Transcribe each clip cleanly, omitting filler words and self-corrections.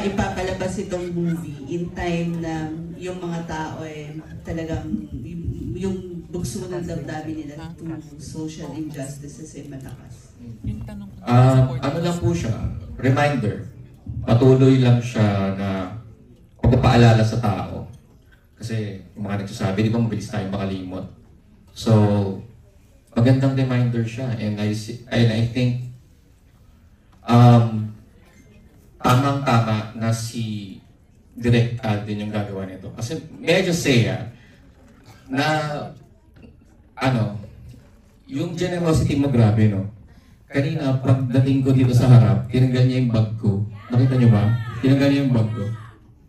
maipapalabas itong movie in time na yung mga tao talagang yung bugso ng damdamin nila to social injustices malakas. Ano lang po siya, reminder. Patuloy lang siya na pagpapaalala sa tao. Kasi yung mga nagsasabi, di ba mabilis tayo makalimot. So, magandang reminder siya. And I think, tamang-tama na si Direk Alden yung gagawa nito. Kasi medyo na yung generosity mo grabe, no? Kanina, pagdating ko dito sa harap, tinanggal niya yung bag ko. Nakita niyo ba? Tinanggal niya yung bag ko.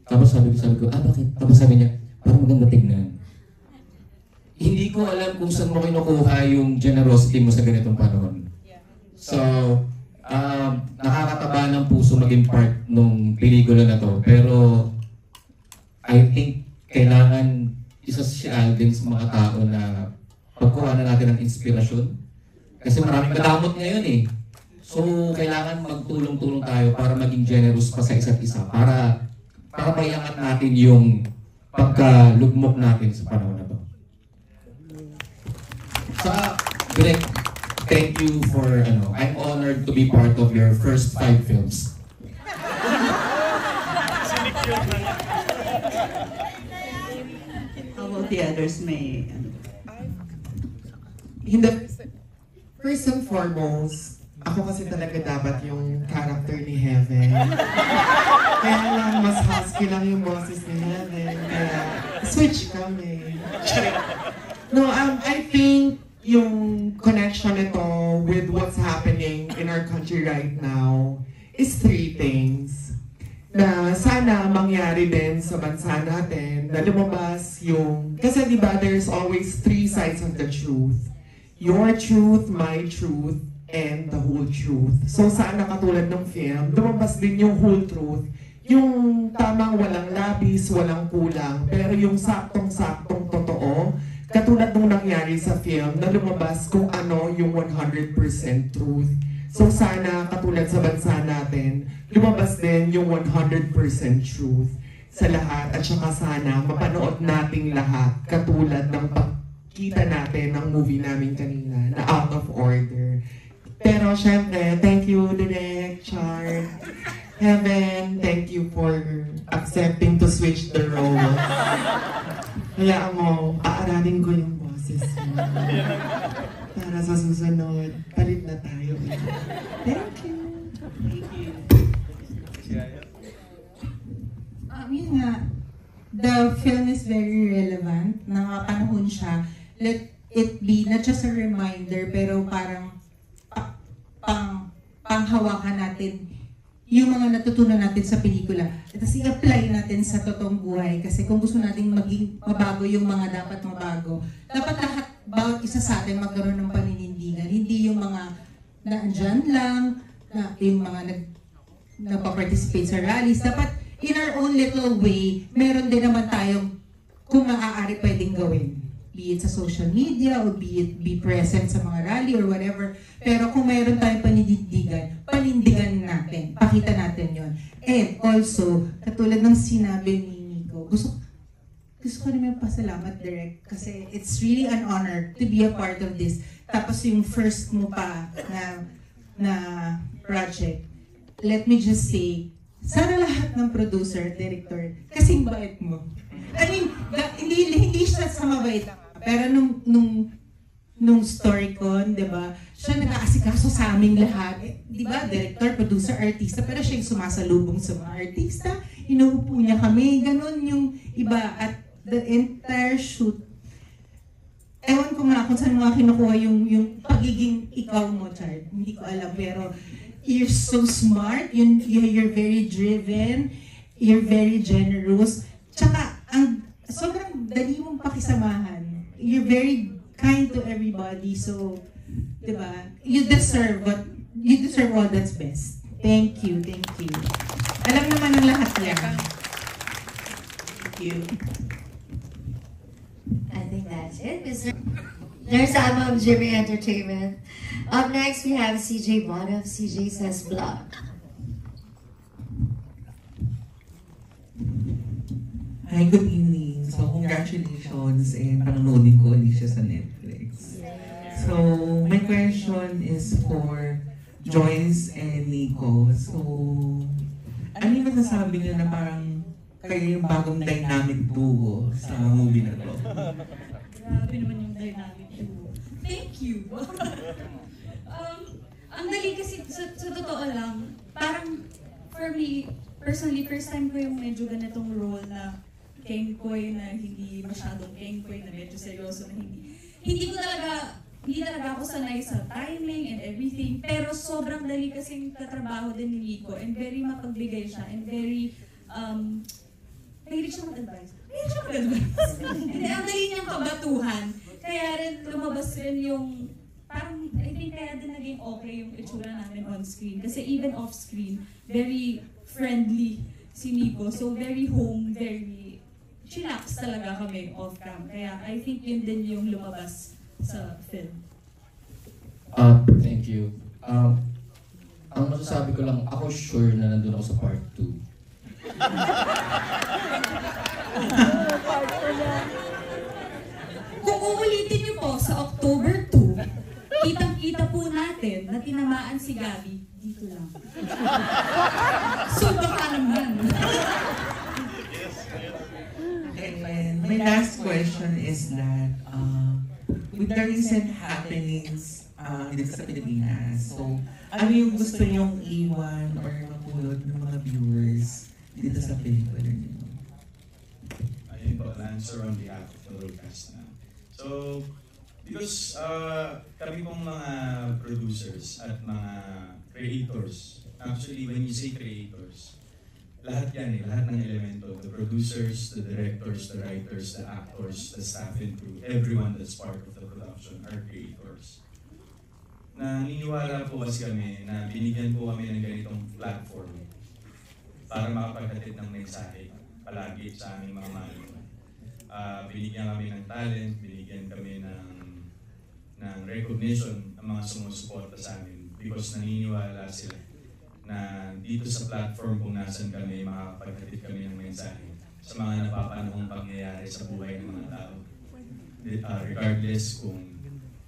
Tapos sabi ko, bakit? Tapos sabi niya, parang maganda tignan. Hindi ko alam kung saan mo kinukuha yung generosity mo sa ganitong panahon. So, nakakataba ng puso maging part nung pelikula na to. Pero, I think, kailangan isa si Alden sa mga tao na pagkuha na natin ng inspirasyon. Kasi maraming madamot ngayon eh. So, kailangan magtulong-tulong tayo para maging generous pa sa isa't isa. Para mayangat natin yung pagkalugmok natin sa panahon na to. Direk, thank you for, I'm honored to be part of your first 5 films. How about the others? First and foremost, ako kasi talaga dapat yung character ni Heaven. Kaya lang, mas husky lang yung boses ni Heaven. Kaya, switch kami. No, I think yung connection nito with what's happening in our country right now is 3 things. Na sana mangyari din sa bansa natin na lumabas yung... Kasi diba, there's always 3 sides of the truth. Your truth, my truth, and the whole truth. So sana katulad ng film, lumabas din yung whole truth. Yung tamang walang labis, walang kulang, pero yung saktong-saktong totoo, katulad nung nangyari sa film na lumabas kung ano yung 100% truth. So sana katulad sa bansa natin, lumabas din yung 100% truth sa lahat at saka sana mapanood nating lahat katulad ng kita natin ng movie namin kanina na Out of Order. Pero syempre, thank you Direk, Char, Heaven, thank you for accepting to switch the roles. Hayaan mo, aaralin ko yung boses mo. Para sa susunod, palit na tayo. Thank you. Thank you. Yun nga, the film is very relevant. Nakapanahon siya. Let it be not just a reminder, pero parang panghawakan natin yung mga natutunan natin sa pelikula. At i-apply natin sa totoong buhay. Kasi kung gusto natin maging mabago yung mga dapat mabago, dapat lahat, bawat isa sa atin magkaroon ng paninindigan. Hindi yung mga naandyan lang, yung mga nagpa-participate sa rallies. Dapat in our own little way, meron din naman tayong kung maaari pwedeng gawin. Be it sa social media or be present sa mga rally or whatever. Pero kung mayroon tayong panindigan natin. Pakita natin yon. And also, katulad ng sinabi ni Nico, gusto ko naman pasalamat, Direk, kasi it's really an honor to be a part of this. Tapos yung first mo pa na project, let me just say, sana lahat ng producer, director, kasing bait mo. I mean, hindi siya sa mabait. Pero nung Storycon, di ba, siya nag-aasikaso sa aming lahat. Di ba, director, producer, artista, pero siya yung sumasalubong sa mga artista. Inuupo niya kami, ganun yung iba. At the entire shoot, ewan ko nga kung saan mga kinukuha yung pagiging ikaw mo, Chard. Hindi ko alam, pero you're so smart, you're very driven, you're very generous. Tsaka, sobrang dali mong pakisamahan. You're very kind to everybody, so, diba, you deserve all that's best. Thank you. Alam naman ng lahat yan. Thank you. I think that's it. There's Emma of Jimmy Entertainment. Up next, we have CJ Bond of CJ Says Vlog. Hi, good evening. So, congratulations and panonoodin ko ulit siya sa Netflix. So, my question is for Joyce and Nico. So, ano yung masasabi niyo na parang kayo yung bagong dynamic duo sa movie na to? Grabe naman yung dynamic duo. Thank you! Ang dali kasi, sa totoo lang, parang for me, personally, first time ko yung medyo ganitong role na kengkoy na hindi masyadong kengkoy, na medyo seryoso na hindi talaga ako sanay sa timing and everything, pero sobrang dali kasing katrabaho din ni Nico and very mapagbigay siya and very, mahilig siya mag-advise. Hindi, ang dali niyang kabatuhan. Kaya rin lumabas rin yung, parang, I think kaya din naging okay yung itsura namin on screen. Kasi even off screen, very friendly si Nico. So very home, very chillax talaga kami off cam. Kaya I think yun din yung lumabas sa film. Thank you. Ang masasabi ko lang, ako sure na nandun ako sa part 2. Kung uulitin niyo po sa October 2, kitang-kita po natin na tinamaan si Gabby dito lang. So baka naman. And my last question is that, with the recent happenings dito sa Pilipinas, so ano yung gusto niyong iwan or mapulot ng mga viewers dito sa pelikula niyo? Ayun po, I'll answer on behalf of the whole cast na. So, because kami pong mga producers at mga creators, actually when you say creators, lahat yan lahat ng elemento, the producers, the directors, the writers, the actors, the staff and crew, everyone that's part of the production are creators. Naniniwala po kasi kami na binigyan po kami ng ganitong platform para makapaghatid ng mensahe palagi sa aming mga manunood. Binigyan kami ng talent, binigyan kami ng recognition ng mga sumusuporta sa amin because naniniwala sila na dito sa platform kung nasan kami, makakapaghatid kami ng mensahe sa mga napapanahong pangyayari sa buhay ng mga tao. Regardless kung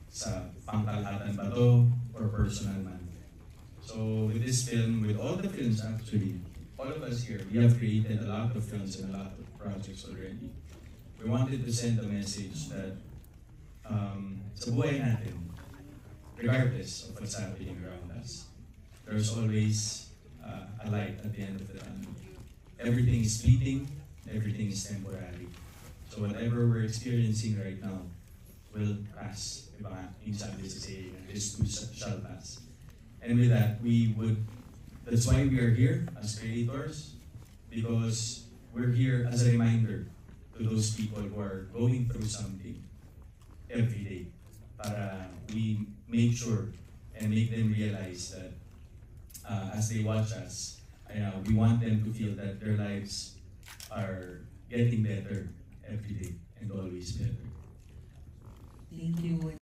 sa pangkalahatan ba to or personal man. So with this film, with all the films actually, all of us here, we have created a lot of films and a lot of projects already. We wanted to send a message that sa buhay natin, regardless of what's happening around us, there's always a light at the end of the tunnel. Everything is fleeting, everything is temporary. So whatever we're experiencing right now will pass. Yung sabi sa saying, this too shall pass. And with that, that's why we are here as creators, because we're here as a reminder to those people who are going through something every day, para we make sure and make them realize that as they watch us, we want them to feel that their lives are getting better every day and always better. Thank you.